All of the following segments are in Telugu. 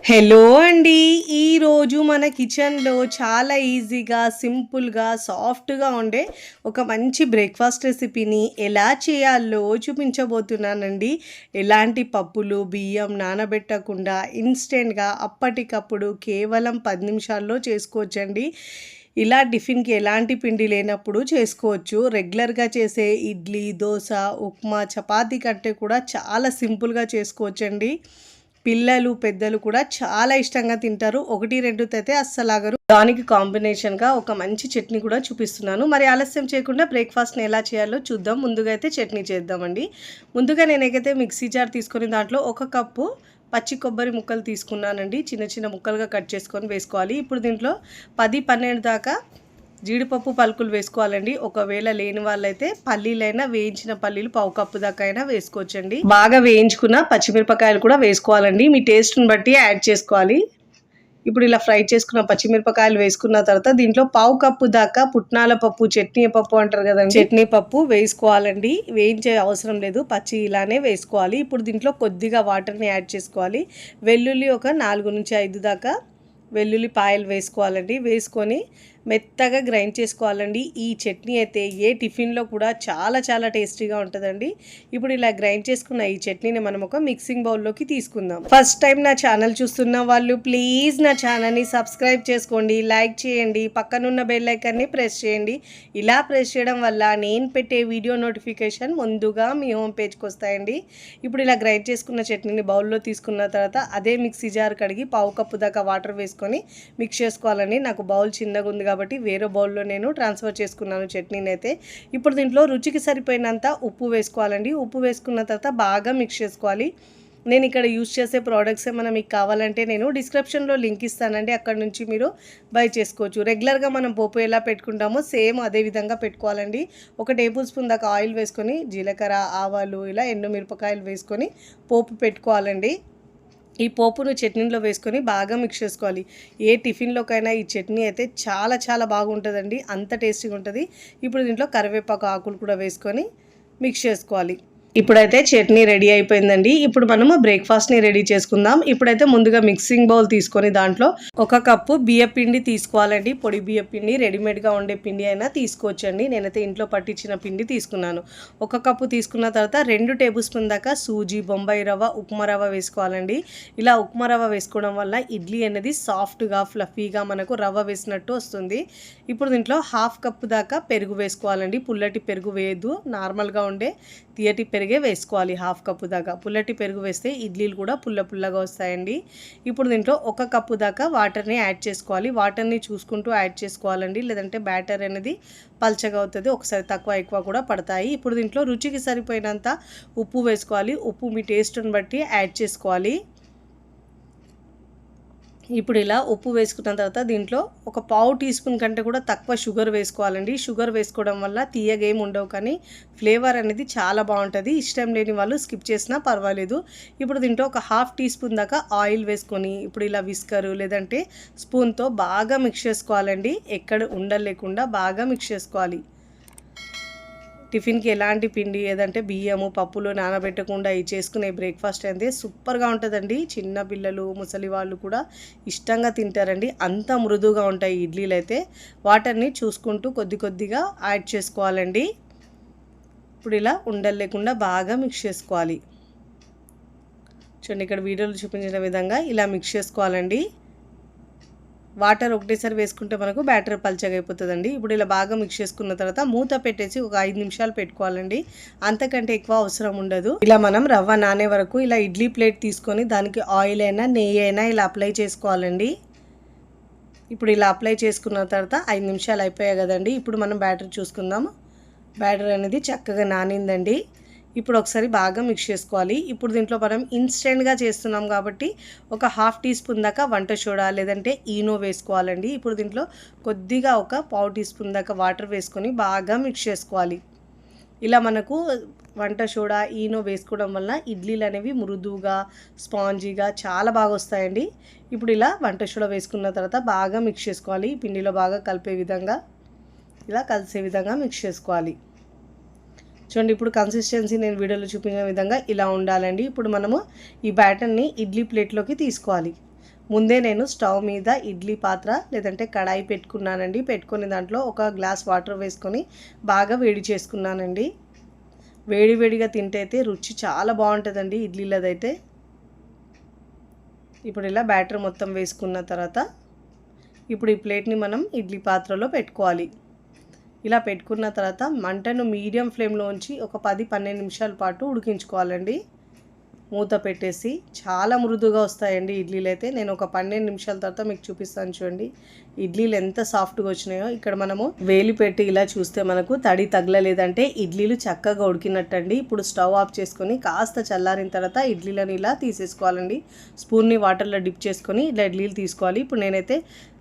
హలో అండి. ఈరోజు మన కిచెన్‌లో చాలా ఈజీగా, సింపుల్‌గా, సాఫ్ట్‌గా ఉండే ఒక మంచి బ్రేక్‌ఫాస్ట్ రెసిపీని ఎలా చేయాలో చూపించబోతున్నానండి. ఎలాంటి పప్పులు, బియ్యం నానబెట్టకుండా ఇన్‌స్టెంట్‌గా అప్పటికప్పుడు కేవలం 10 నిమిషాల్లో చేసుకోవచ్చండి. ఇలా టిఫిన్‌కి ఎలాంటి పిండి లేనప్పుడు చేసుకోవచ్చు. రెగ్యులర్‌గా చేసే ఇడ్లీ, దోస, ఉప్మా, చపాతీ కంటే కూడా చాలా సింపుల్‌గా చేసుకోవచ్చండి. పిల్లలు, పెద్దలు కూడా చాలా ఇష్టంగా తింటారు. 1, 2 అయితే అస్సలాగరు. దానికి కాంబినేషన్‌గా ఒక మంచి చట్నీ కూడా చూపిస్తున్నాను. మరి ఆలస్యం చేయకుండా బ్రేక్‌ఫాస్ట్‌ని ఎలా చేయాలో చూద్దాం. ముందుగా అయితే చట్నీ చేద్దామండి. ముందుగా నేనైతే మిక్సీ జార్ తీసుకొని దాంట్లో 1 కప్పు పచ్చి కొబ్బరి ముక్కలు తీసుకున్నానండి. చిన్న చిన్న ముక్కలుగా కట్ చేసుకొని వేసుకోవాలి. ఇప్పుడు దీంట్లో 10, 12 దాకా జీడిపప్పు పలుకులు వేసుకోవాలండి. ఒకవేళ లేని వాళ్ళైతే పల్లీలైనా, వేయించిన పల్లీలు పావు కప్పు దాకా అయినా వేసుకోవచ్చండి. బాగా వేయించుకున్న పచ్చిమిరపకాయలు కూడా వేసుకోవాలండి. మీ టేస్ట్‌ని బట్టి యాడ్ చేసుకోవాలి. ఇప్పుడు ఇలా ఫ్రై చేసుకున్న పచ్చిమిరపకాయలు వేసుకున్న తర్వాత దీంట్లో పావు కప్పు దాకా పుట్నాల పప్పు, చట్నీ పప్పు అంటారు కదండి, చట్నీ పప్పు వేసుకోవాలండి. వేయించే అవసరం లేదు, పచ్చి ఇలానే వేసుకోవాలి. ఇప్పుడు దీంట్లో కొద్దిగా వాటర్ని యాడ్ చేసుకోవాలి. వెల్లుల్లి ఒక 4-5 దాకా వెల్లుల్లిపాయలు వేసుకోవాలండి. వేసుకొని మెత్తగా గ్రైండ్ చేసుకోవాలండి. ఈ చట్నీ అయితే ఏ టిఫిన్లో కూడా చాలా చాలా టేస్టీగా ఉంటుందండి. ఇప్పుడు ఇలా గ్రైండ్ చేసుకున్న ఈ చట్నీని మనం ఒక మిక్సింగ్ బౌల్లోకి తీసుకుందాం. ఫస్ట్ టైం నా ఛానల్ చూస్తున్న వాళ్ళు ప్లీజ్ నా ఛానల్ని సబ్స్క్రైబ్ చేసుకోండి, లైక్ చేయండి, పక్కనున్న బెల్ ఐకాన్ని ప్రెస్ చేయండి. ఇలా ప్రెస్ చేయడం వల్ల నేను పెట్టే వీడియో నోటిఫికేషన్ ముందుగా మీ హోమ్ పేజ్కి వస్తాయండి. ఇప్పుడు ఇలా గ్రైండ్ చేసుకున్న చట్నీని బౌల్లో తీసుకున్న తర్వాత అదే మిక్సీ జార్ కడిగి పావు కప్పు దాకా వాటర్ వేసుకొని మిక్స్ చేసుకోవాలండి. నాకు బౌల్ చిన్నగా ఉంది కాబట్టి వేరే బౌల్లో నేను ట్రాన్స్ఫర్ చేసుకున్నాను చట్నీని అయితే. ఇప్పుడు దీంట్లో రుచికి సరిపోయినంత ఉప్పు వేసుకోవాలండి. ఉప్పు వేసుకున్న తర్వాత బాగా మిక్స్ చేసుకోవాలి. నేను ఇక్కడ యూజ్ చేసే ప్రోడక్ట్స్ ఏమైనా మీకు కావాలంటే నేను డిస్క్రిప్షన్లో లింక్ ఇస్తానండి, అక్కడ నుంచి మీరు బై చేసుకోవచ్చు. రెగ్యులర్గా మనం పోపు ఎలా పెట్టుకుంటామో సేమ్ అదే విధంగా పెట్టుకోవాలండి. 1 టేబుల్ స్పూన్ దాకా ఆయిల్ వేసుకొని జీలకర్ర, ఆవాలు, ఇలా ఎండుమిరపకాయలు వేసుకొని పోపు పెట్టుకోవాలండి. ఈ పోపును చట్నీలో వేసుకొని బాగా మిక్స్ చేసుకోవాలి. ఏ టిఫిన్లోకైనా ఈ చట్నీ అయితే చాలా చాలా బాగుంటుందండి, అంత టేస్టీగా ఉంటుంది. ఇప్పుడు దీంట్లో కరివేపాకు ఆకులు కూడా వేసుకొని మిక్స్ చేసుకోవాలి. ఇప్పుడైతే చట్నీ రెడీ అయిపోయిందండి. ఇప్పుడు మనము బ్రేక్‌ఫాస్ట్‌ని రెడీ చేసుకుందాం. ఇప్పుడైతే ముందుగా మిక్సింగ్ బౌల్ తీసుకొని దాంట్లో 1 కప్పు బియ్యపిండి తీసుకోవాలండి. పొడి బియ్యపిండి, రెడీమేడ్‌గా ఉండే పిండి అయినా తీసుకోవచ్చండి. నేనైతే ఇంట్లో పట్టించిన పిండి తీసుకున్నాను. 1 కప్పు తీసుకున్న తర్వాత 2 టేబుల్ స్పూన్ దాకా సూజీ, బొంబాయి రవ్వ, ఉప్మా రవ్వ వేసుకోవాలండి. ఇలా ఉప్మా రవ్వ వేసుకోవడం వల్ల ఇడ్లీ అనేది సాఫ్ట్‌గా, ఫ్లఫీగా మనకు రవ్వ వేసినట్టు వస్తుంది. ఇప్పుడు దీంట్లో 1/2 కప్పు దాకా పెరుగు వేసుకోవాలండి. పుల్లటి పెరుగు వేయద్దు, నార్మల్‌గా ఉండే తియ్యటి పెరుగే వేసుకోవాలి. 1/2 కప్పు దాకా పుల్లటి పెరుగు వేస్తే ఇడ్లీలు కూడా పుల్ల పుల్లగా వస్తాయండి. ఇప్పుడు దీంట్లో 1 కప్పు దాకా వాటర్ని యాడ్ చేసుకోవాలి. వాటర్ని చూసుకుంటూ యాడ్ చేసుకోవాలండి, లేదంటే బ్యాటర్ అనేది పల్చగా అవుతుంది. ఒకసారి తక్కువ ఎక్కువ కూడా పడతాయి. ఇప్పుడు దీంట్లో రుచికి సరిపోయినంత ఉప్పు వేసుకోవాలి. ఉప్పు మీ టేస్ట్ని బట్టి యాడ్ చేసుకోవాలి. ఇప్పుడు ఇలా ఉప్పు వేసుకున్న తర్వాత దీంట్లో ఒక పావు టీ స్పూన్ కంటే కూడా తక్కువ షుగర్ వేసుకోవాలండి. షుగర్ వేసుకోవడం వల్ల తీయగా ఏమి ఉండవు, కానీ ఫ్లేవర్ అనేది చాలా బాగుంటుంది. ఇష్టం లేని వాళ్ళు స్కిప్ చేసినా పర్వాలేదు. ఇప్పుడు దీంట్లో ఒక 1/2 టీ స్పూన్ దాకా ఆయిల్ వేసుకొని ఇప్పుడు ఇలా విస్కరు లేదంటే స్పూన్తో బాగా మిక్స్ చేసుకోవాలండి. ఎక్కడ ఉండలు లేకుండా బాగా మిక్స్ చేసుకోవాలి. టిఫిన్కి ఎలాంటి పిండి ఏదంటే బియ్యము, పప్పులు నానబెట్టకుండా ఈ చేసుకునే బ్రేక్ఫాస్ట్ అయితే సూపర్గా ఉంటుందండి. చిన్న పిల్లలు, ముసలి వాళ్ళు కూడా ఇష్టంగా తింటారండి. అంత మృదువుగా ఉంటాయి ఇడ్లీలు అయితే. వాటర్ని చూసుకుంటూ కొద్ది కొద్దిగా యాడ్ చేసుకోవాలండి. ఇప్పుడు ఇలా ఉండలు లేకుండా బాగా మిక్స్ చేసుకోవాలి. చూడండి, ఇక్కడ వీడియోలో చూపించిన విధంగా ఇలా మిక్స్ చేసుకోవాలండి. వాటర్ ఒకటేసారి వేసుకుంటే మనకు బ్యాటర్ పల్చగా అయిపోతుందండి. ఇప్పుడు ఇలా బాగా మిక్స్ చేసుకున్న తర్వాత మూత పెట్టేసి ఒక 5 నిమిషాలు పెట్టుకోవాలండి. అంతకంటే ఎక్కువ అవసరం ఉండదు. ఇలా మనం రవ్వ నానే వరకు ఇలా ఇడ్లీ ప్లేట్ తీసుకొని దానికి ఆయిల్ అయినా నెయ్యి అయినా ఇలా అప్లై చేసుకోవాలండి. ఇప్పుడు ఇలా అప్లై చేసుకున్న తర్వాత 5 నిమిషాలు అయిపోయాయి కదండి. ఇప్పుడు మనం బ్యాటర్ చూసుకుందాము. బ్యాటర్ అనేది చక్కగా నానిందండి. ఇప్పుడు ఒకసారి బాగా మిక్స్ చేసుకోవాలి. ఇప్పుడు దీంట్లో మనం ఇన్స్టెంట్గా చేస్తున్నాం కాబట్టి ఒక 1/2 టీ స్పూన్ దాకా వంట సోడా లేదంటే ఈనో వేసుకోవాలండి. ఇప్పుడు దీంట్లో కొద్దిగా ఒక పావు టీ స్పూన్ దాకా వాటర్ వేసుకొని బాగా మిక్స్ చేసుకోవాలి. ఇలా మనకు వంట సోడా, ఈనో వేసుకోవడం వల్ల ఇడ్లీలు అనేవి మృదువుగా, స్పాంజీగా చాలా బాగా వస్తాయండి. ఇప్పుడు ఇలా వంట సోడా వేసుకున్న తర్వాత బాగా మిక్స్ చేసుకోవాలి. పిండిలో బాగా కలిపే విధంగా, ఇలా కలిసే విధంగా మిక్స్ చేసుకోవాలి. చూడండి, ఇప్పుడు కన్సిస్టెన్సీ నేను వీడియోలో చూపించిన విధంగా ఇలా ఉండాలండి. ఇప్పుడు మనము ఈ బ్యాటర్ని ఇడ్లీ ప్లేట్లోకి తీసుకోవాలి. ముందే నేను స్టవ్ మీద ఇడ్లీ పాత్ర లేదంటే కడాయి పెట్టుకున్నానండి. పెట్టుకుని దాంట్లో ఒక గ్లాస్ వాటర్ వేసుకొని బాగా వేడి చేసుకున్నానండి. వేడి వేడిగా తింటే అయితే రుచి చాలా బాగుంటుందండి ఇడ్లీలదైతే. ఇప్పుడు ఇలా బ్యాటర్ మొత్తం వేసుకున్న తర్వాత ఇప్పుడు ఈ ప్లేట్ని మనం ఇడ్లీ పాత్రలో పెట్టుకోవాలి. ఇలా పెట్టుకున్న తర్వాత మంటను మీడియం ఫ్లేమ్లో ఉంచి ఒక 10-12 నిమిషాల పాటు ఉడికించుకోవాలండి. మూత పెట్టేసి చాలా మృదుగా వస్తాయండి ఇడ్లీలు అయితే. నేను ఒక 12 నిమిషాల తర్వాత మీకు చూపిస్తాను చూడండి ఇడ్లీలు ఎంత సాఫ్ట్గా వచ్చినాయో. ఇక్కడ మనము వేలి పెట్టి ఇలా చూస్తే మనకు తడి తగలలేదంటే ఇడ్లీలు చక్కగా ఉడికినట్టండి. ఇప్పుడు స్టవ్ ఆఫ్ చేసుకొని కాస్త చల్లారిన తర్వాత ఇడ్లీలను ఇలా తీసేసుకోవాలండి. స్పూన్ని వాటర్లో డిప్ చేసుకొని ఇలా ఇడ్లీలు తీసుకోవాలి. ఇప్పుడు నేనైతే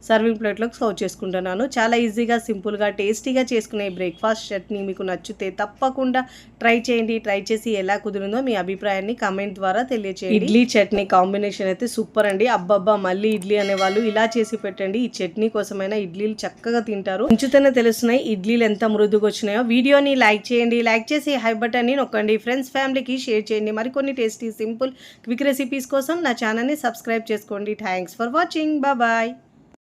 సర్వింగ్ ప్లేట్లోకి సర్వ్ చేసుకుంటున్నాను. చాలా ఈజీగా సింపుల్గా టేస్టీగా చేసుకునే బ్రేక్ఫాస్ట్ చట్నీ మీకు నచ్చితే తప్పకుండా ట్రై చేయండి. ట్రై చేసి ఎలా కుదిరిందో మీ అభిప్రాయాన్ని కామెంట్ ద్వారా తెలియచేయండి. ఇడ్లీ చట్నీ కాంబినేషన్ అయితే సూపర్ అండి. అబ్బబ్బా మళ్ళీ ఇడ్లీ అనేవాళ్ళు ఇలా చేసి పెట్టండి. ఈ చట్నీ కోసమైనా ఇడ్లీలు చక్కగా తింటారు. ఉంచుతూనే తెలుస్తున్నాయి ఇడ్లీలు ఎంత మృదుగా వచ్చినాయో. వీడియోని లైక్ చేయండి. లైక్ చేసి హై బటన్ని నొక్కండి. ఫ్రెండ్స్ ఫ్యామిలీకి షేర్ చేయండి. మరికొన్ని టేస్టీ సింపుల్ క్విక్ రెసిపీస్ కోసం నా ఛానల్ని సబ్స్క్రైబ్ చేసుకోండి. Thanks for watching. బాయ్.